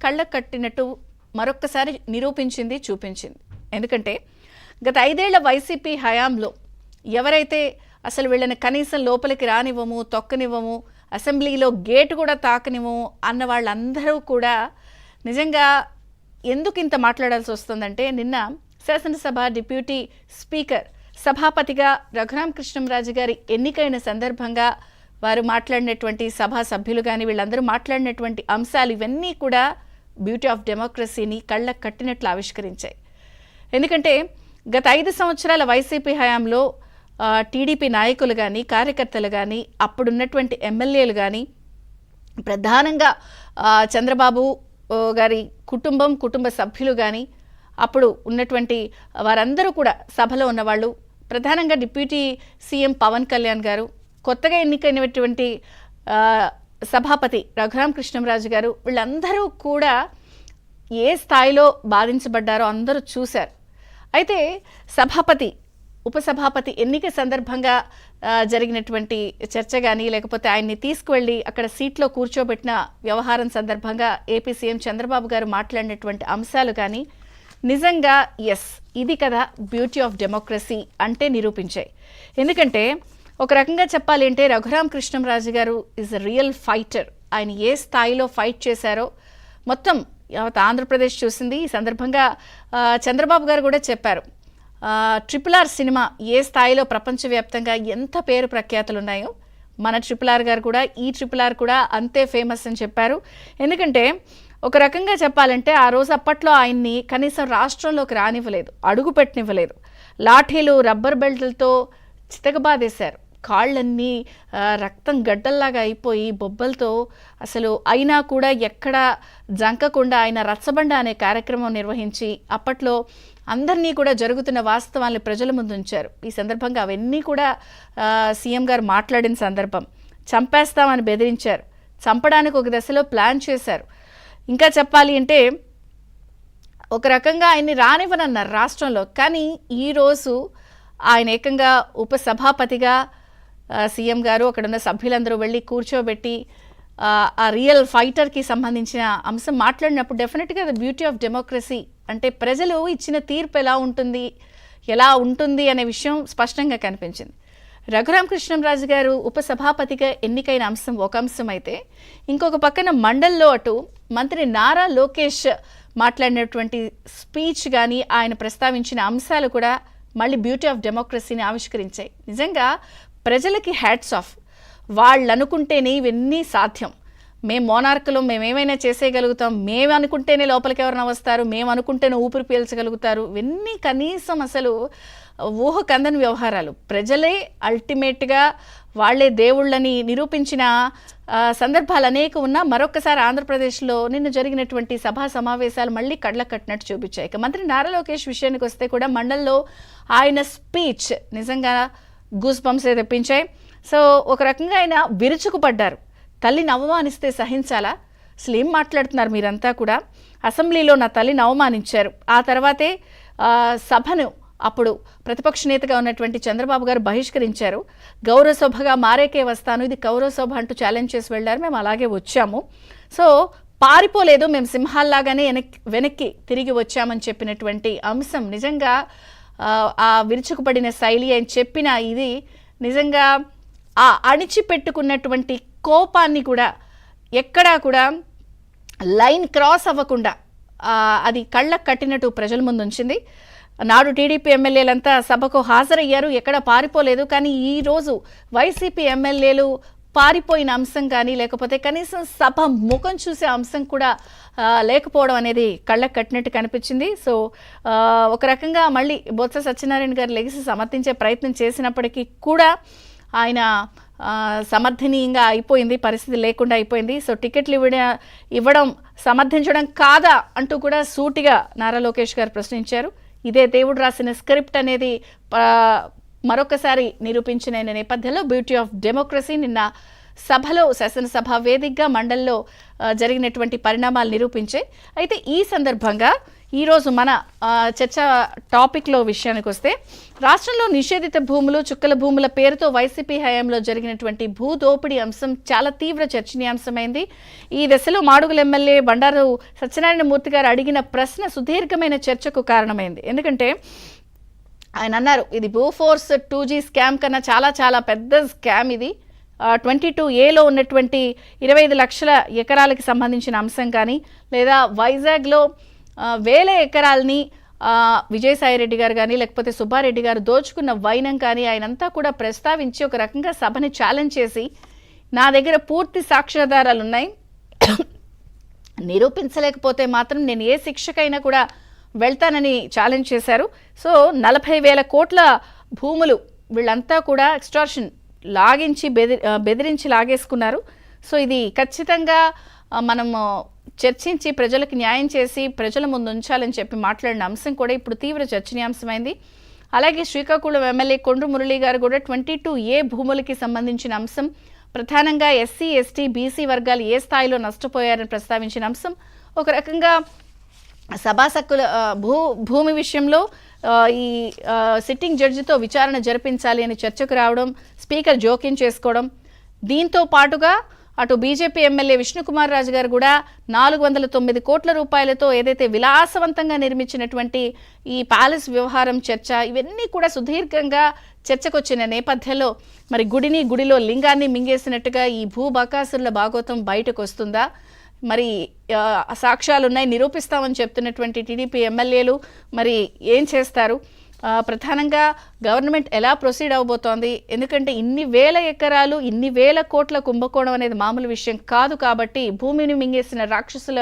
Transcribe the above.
కళ్ళకు కట్టినట్టు మరొక్కసారి నిరూపించింది, చూపించింది. ఎందుకంటే గత 5 ఏళ్ల వైసీపీ హయాంలో ఎవరైతే అసలు వీళ్ళని కనీసం లోపలికి రానివ్వము, తొక్కనివ్వము, అసెంబ్లీలో గేటు కూడా తాకనివ్వము అన్న వాళ్ళందరూ కూడా నిజంగా ఎందుకు ఇంత మాట్లాడాల్సి వస్తుందంటే, నిన్న శాసనసభ డిప్యూటీ స్పీకర్ సభాపతిగా రఘురామకృష్ణంరాజు గారి ఎన్నికైన సందర్భంగా వారు మాట్లాడినటువంటి సభా సభ్యులు కానీ వీళ్ళందరూ మాట్లాడినటువంటి అంశాలు ఇవన్నీ కూడా బ్యూటీ ఆఫ్ డెమోక్రసీని కళ్ళకు కట్టినట్లు ఆవిష్కరించాయి. ఎందుకంటే గత 5 సంవత్సరాల వైసీపీ హయాంలో టీడీపీ నాయకులు కానీ, కార్యకర్తలు కానీ, అప్పుడున్నటువంటి ఎమ్మెల్యేలు కానీ, ప్రధానంగా చంద్రబాబు గారి కుటుంబ సభ్యులు కానీ, అప్పుడు ఉన్నటువంటి వారందరూ కూడా సభలో ఉన్నవాళ్ళు, ప్రధానంగా డిప్యూటీ సీఎం పవన్ కళ్యాణ్ గారు, కొత్తగా ఎన్నికైనటువంటి సభాపతి రఘురామకృష్ణంరాజు గారు, వీళ్ళందరూ కూడా ఏ స్థాయిలో బాధించబడ్డారో అందరూ చూశారు. అయితే సభాపతి, ఉపసభాపతి ఎన్నిక సందర్భంగా జరిగినటువంటి చర్చ కానీ, లేకపోతే ఆయన్ని తీసుకువెళ్ళి అక్కడ సీట్లో కూర్చోబెట్టిన వ్యవహారం సందర్భంగా ఏపీ సీఎం చంద్రబాబు గారు మాట్లాడినటువంటి అంశాలు కానీ నిజంగా ఎస్, ఇది కదా బ్యూటీ ఆఫ్ డెమోక్రసీ అంటే నిరూపించాయి. ఎందుకంటే ఒక రకంగా చెప్పాలి అంటే రఘురామకృష్ణంరాజు గారు ఈజ్ అ రియల్ ఫైటర్. ఆయన ఏ స్థాయిలో ఫైట్ చేశారో మొత్తం యావత్ ఆంధ్రప్రదేశ్ చూసింది. ఈ సందర్భంగా చంద్రబాబు గారు కూడా చెప్పారు, RRR సినిమా ఏ స్థాయిలో ప్రపంచవ్యాప్తంగా ఎంత పేరు ప్రఖ్యాతులు ఉన్నాయో మన RRR గారు కూడా, ఈ RRR కూడా అంతే ఫేమస్ అని చెప్పారు. ఎందుకంటే ఒక రకంగా చెప్పాలంటే ఆ రోజు అప్పట్లో ఆయన్ని కనీసం రాష్ట్రంలోకి రానివ్వలేదు, అడుగు పెట్టనివ్వలేదు. లాఠీలు, రబ్బర్ బెల్ట్లతో చితకబాదేశారు. కాళ్ళన్నీ రక్తం గడ్డల్లాగా అయిపోయి బొబ్బలతో అసలు అయినా కూడా ఎక్కడ జంకకుండా ఆయన రచ్చబండ అనే కార్యక్రమం నిర్వహించి అప్పట్లో అందరినీ కూడా జరుగుతున్న వాస్తవాన్ని ప్రజల ముందు ఉంచారు. ఈ సందర్భంగా అవన్నీ కూడా సీఎం గారు మాట్లాడిన సందర్భం. చంపేస్తామని బెదిరించారు, చంపడానికి ఒక దశలో ప్లాన్ చేశారు. ఇంకా చెప్పాలి అంటే ఒక రకంగా ఆయన్ని రానివ్వనన్నారు రాష్ట్రంలో. కానీ ఈరోజు ఆయన ఏకంగా ఉపసభాపతిగా సీఎం గారు అక్కడున్న సభ్యులందరూ వెళ్ళి కూర్చోబెట్టి ఆ రియల్ ఫైటర్కి సంబంధించిన అంశం మాట్లాడినప్పుడు డెఫినెట్గా ద బ్యూటీ ఆఫ్ డెమోక్రసీ అంటే ప్రజలు ఇచ్చిన తీర్పు ఎలా ఉంటుంది అనే విషయం స్పష్టంగా కనిపించింది. రఘురామకృష్ణంరాజు గారు ఉపసభాపతిగా ఎన్నికైన అంశం ఒక అంశం అయితే, ఇంకొక పక్కన మండల్లో అటు మంత్రి నారా లోకేష్ మాట్లాడినటువంటి స్పీచ్ కానీ, ఆయన ప్రస్తావించిన అంశాలు కూడా మళ్ళీ బ్యూటీ ఆఫ్ డెమోక్రసీని ఆవిష్కరించాయి. నిజంగా ప్రజలకి హ్యాట్స్ ఆఫ్. వాళ్ళు అనుకుంటేనే ఇవన్నీ సాధ్యం. మేము మోనార్కులు, మేమేమైనా చేసేయగలుగుతాం, మేము అనుకుంటేనే లోపలికి ఎవరైనా వస్తారు, మేము అనుకుంటేనే ఊపిరి పీల్చగలుగుతారు. ఇవన్నీ కనీసం అసలు ఊహకందని వ్యవహారాలు. ప్రజలే అల్టిమేట్గా వాళ్లే దేవుళ్ళని నిరూపించిన సందర్భాలు అనేక ఉన్నా మరొకసారి ఆంధ్రప్రదేశ్లో నిన్న జరిగినటువంటి సభా సమావేశాలు మళ్ళీ కళ్ళకు కట్టినట్టు చూపించాయి. ఇక మంత్రి నారా లోకేష్ విషయానికి వస్తే కూడా మండల్లో ఆయన స్పీచ్ నిజంగా గూస్ బంప్స్ తెప్పించాయి. సో ఒక రకంగా ఆయన విరుచుకుపడ్డారు. తల్లిని అవమానిస్తే సహించాలా? అసలు ఏం మాట్లాడుతున్నారు మీరంతా కూడా? అసెంబ్లీలో నా తల్లిని అవమానించారు, ఆ తర్వాతే సభను అప్పుడు ప్రతిపక్ష నేతగా ఉన్నటువంటి చంద్రబాబు గారు బహిష్కరించారు. గౌరవ సభగా మారేకే వస్తాను, ఇది గౌరవ సభ అంటూ ఛాలెంజ్ చేసి వెళ్ళారు. మేము అలాగే వచ్చాము, సో పారిపోలేదు, మేము సింహాల్లాగానే వెనక్కి తిరిగి వచ్చామని చెప్పినటువంటి అంశం నిజంగా ఆ విరుచుకుపడిన శైలి అని చెప్పిన ఇది నిజంగా ఆ అణిచిపెట్టుకున్నటువంటి కోపాన్ని కూడా ఎక్కడా కూడా లైన్ క్రాస్ అవ్వకుండా అది కళ్ళకు కట్టినట్టు ప్రజల ముందు ఉంచింది. నాడు టీడీపీ ఎమ్మెల్యేలంతా సభకు హాజరయ్యారు, ఎక్కడ పారిపోలేదు. కానీ ఈరోజు వైసీపీ ఎమ్మెల్యేలు పారిపోయిన అంశం కానీ, లేకపోతే కనీసం సభ ముఖం చూసే అంశం కూడా లేకపోవడం అనేది కళ్ళకు కట్టినట్టు కనిపించింది. సో ఒక రకంగా మళ్ళీ బొత్స సత్యనారాయణ గారు లెగిసి సమర్థించే ప్రయత్నం చేసినప్పటికీ కూడా ఆయన సమర్థనీయంగా అయిపోయింది, పరిస్థితి లేకుండా అయిపోయింది. సో టికెట్లు ఇవ్వడం సమర్థించడం కాదా అంటూ కూడా సూటిగా నారా లోకేష్ గారు ప్రశ్నించారు. ఇదే దేవుడు రాసిన స్క్రిప్ట్ అనేది మరొకసారి నిరూపించిన నేపథ్యంలో బ్యూటీ ఆఫ్ డెమోక్రసీ నిన్న సభలో శాసనసభ వేదికగా మండలిలో జరిగినటువంటి పరిణామాలు నిరూపించాయి. అయితే ఈ సందర్భంగా ఈరోజు మన చర్చ టాపిక్లో విషయానికి వస్తే, రాష్ట్రంలో నిషేధిత భూములు, చుక్కల భూముల పేరుతో వైసీపీ హయాంలో జరిగినటువంటి భూదోపిడీ అంశం చాలా తీవ్ర చర్చనీయాంశమైంది. ఈ దశలో మాడుగుల ఎమ్మెల్యే బండారు సత్యనారాయణమూర్తి గారు అడిగిన ప్రశ్న సుదీర్ఘమైన చర్చకు కారణమైంది. ఎందుకంటే ఆయన అన్నారు, ఇది భూఫోర్స్ 2G స్కామ్ కన్నా చాలా చాలా పెద్ద స్కామ్ ఇది. 22A ఉన్నటువంటి 25 లక్షల ఎకరాలకి సంబంధించిన అంశం కానీ, లేదా వైజాగ్లో వేల ఎకరాలని విజయసాయిరెడ్డి గారు కానీ లేకపోతే సుబ్బారెడ్డి గారు దోచుకున్న వైనం కానీ ఆయనంతా కూడా ప్రస్తావించి ఒక రకంగా సభని ఛాలెంజ్ చేసి, నా దగ్గర పూర్తి సాక్ష్యాధారాలు ఉన్నాయి, నిరూపించలేకపోతే మాత్రం నేను ఏ శిక్షకైనా కూడా వెళ్తానని ఛాలెంజ్ చేశారు. సో 40,000 కోట్ల భూములు వీళ్ళంతా కూడా ఎక్స్టార్షన్ లాగించి బెదిరించి లాగేసుకున్నారు. సో ఇది ఖచ్చితంగా మనము చర్చించి ప్రజలకు న్యాయం చేసి ప్రజల ముందు ఉంచాలని చెప్పి మాట్లాడిన అంశం కూడా ఇప్పుడు తీవ్ర చర్చనీయాంశమైంది. అలాగే శ్రీకాకుళం ఎమ్మెల్యే కొండ్రు మురళి గారు కూడా 22A భూములకి సంబంధించిన అంశం, ప్రధానంగా SC, ST, BC వర్గాలు ఏ స్థాయిలో నష్టపోయారని ప్రస్తావించిన అంశం, ఒక రకంగా సభాసక్కుల భూమి విషయంలో ఈ సిట్టింగ్ జడ్జితో విచారణ జరిపించాలి అని చర్చకు రావడం, స్పీకర్ జోక్యం చేసుకోవడం, దీంతో పాటుగా అటు బీజేపీ ఎమ్మెల్యే విష్ణుకుమార్ రాజు గారు కూడా 409 కోట్ల రూపాయలతో ఏదైతే విలాసవంతంగా నిర్మించినటువంటి ఈ ప్యాలెస్ వ్యవహారం చర్చ, ఇవన్నీ కూడా సుదీర్ఘంగా చర్చకొచ్చిన నేపథ్యంలో మరి గుడిలో లింగాన్ని మింగేసినట్టుగా ఈ భూ బకాసురుల భాగోతం బయటకు వస్తుందా, మరి సాక్ష్యాలున్నాయి నిరూపిస్తామని చెప్తున్నటువంటి టీడీపీ ఎమ్మెల్యేలు మరి ఏం చేస్తారు, ప్రధానంగా గవర్నమెంట్ ఎలా ప్రొసీడ్ అవబోతోంది, ఎందుకంటే ఇన్ని వేల ఎకరాలు, ఇన్ని వేల కోట్ల కుంభకోణం అనేది మామూలు విషయం కాదు. కాబట్టి భూమిని మింగేసిన రాక్షసుల